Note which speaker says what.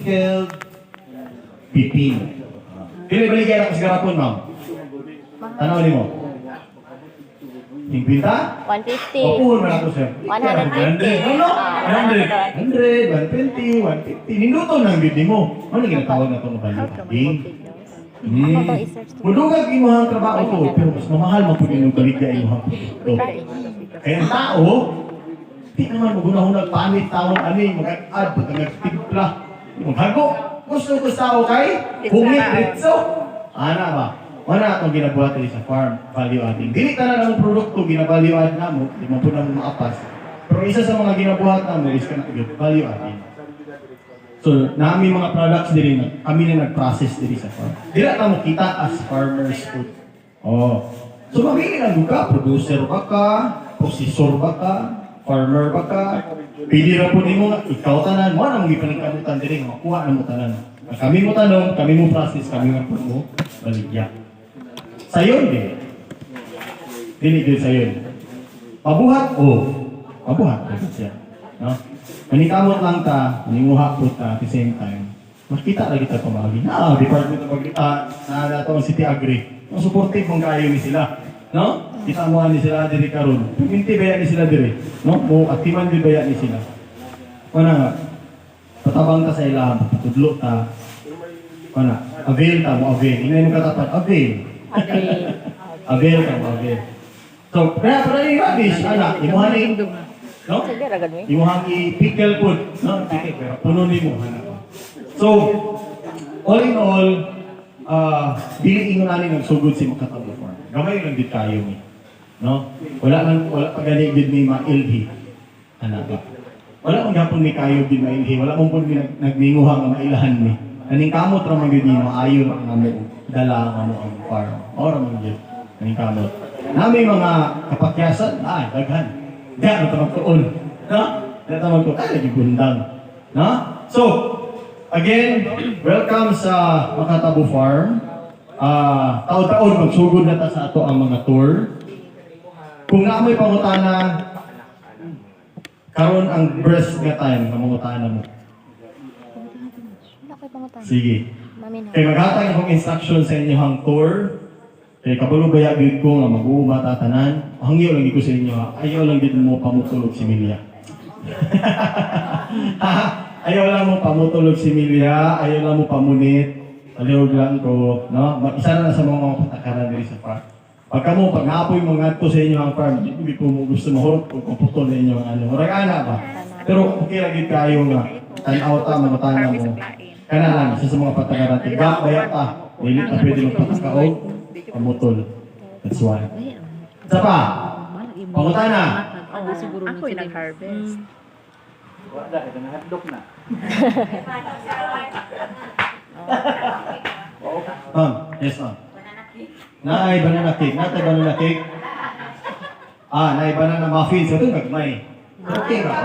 Speaker 1: pickled pipino. Bili-bili kayo na sa garapon, ma'am. Tanaw ni mo. 50?
Speaker 2: 150.
Speaker 1: Opo, man ako, sir.
Speaker 2: 150.
Speaker 1: Ano? 100, 120, 150. Niluto ng bibig mo. Ano ginatawag na ito ng value? Mudugag imuhang trabaho ito, pero mas mamahal magpagin ng baligya imuhang produkto. Kaya ang tao, di naman magunahunag panit tawang ani, mag-add, pag-nagtimpla. Maghago, gusto tao kay humit ritso. Ana ba? Wala itong ginabuhat rin sa farm, value adding. Dili na ng produkto, ginavalue add na mo, di mo po nang maapas. Pero isa sa mga ginabuhat na mo is value adding. So, namin mga products din, kami na nag-process din sa farm. Dili na mo kita as farmers food. Oh. So, mamili lang ka, producer ba ka, processor ba ka, farmer ba ka, pili na po mo nga, ikaw tanan, mo na mong ipanagkamutan din, makuha na mo tanan. Kami mo tanong, kami mo process, kami nga po mo baligya. Sayon din. Dili din sayon. Pabuhat o. Pabuhat din siya. No? Manikamot lang ta, maninguha po ta at the same time. Makita lagi ta pamagi. Department of na nato ang City Agri. Ang supportive mong kayo ni sila. No? Kita mo ni sila diri karon. Pinti baya ni sila diri. No? Mo aktiman di baya ni sila. Kuna nga. Patabang ta sa ilahan, patudlo ta. Kuna, avail ta mo avail. Inay mo katapat, avail. Avail ka mo avail. So, kaya para yung radish, imuhan ni, no? Imuhan i-pickle food, no? Pickle, pero puno ni mo. So, all in all, biliin mo namin nagsugod si Makatabo Farm. Gamay lang din tayo ni. No? Wala pa galing din ni mailhi. Ba? Wala mong gapon ni kayo din mailhi. Wala mong po nagninguha nga mailahan ni. Aning kamot ra magud ni maayo ra nga mo dala nga mo ang farm. Ora man gyud. Aning kamot. Nami mga kapakyasan, daghan. Diyan mo magtuon. No? Dito magtuon ay gibundang. No? So, again, welcome sa Makatabo Farm. Taon-taon magsugod na ta sa ato ang mga tour. Kung naamoy pangutana, karon ang breast nga time nga mangutana mo. Sige. Kaya maghatag akong instruction sa inyo ang tour. Kaya kabalo bayagid ko nga mag-uuma tatanan. Hangyo lang ko sa inyo, ayaw lang din mo pamutulog si Milya. Ayaw lang mo pamutulog si Milya, ayaw lang mo pamunit. Alihog lang ko, no? Isa na sa mga patakaran diri sa farm. Pagka mo, pag naapoy mo nga sa inyo ang farm, hindi po mo gusto mahurot kung puputol na inyo ang ano. Murag ana ba? Pero okay lagi kayo nga, tanaw ta, mamutana mo. Kana lang, isa sa mga patakaran, tigak, bayat pa. Dili pa pwede magpatakaog, pamutol. That's why. Isa pa, pangutana.
Speaker 3: Ako yung nag-harvest.
Speaker 4: Wala, ito nahadlok na.
Speaker 1: Yes, ma'am. Naay banana cake. Natay banana cake. Naay banana muffins. Ito gagmay. Okay ra.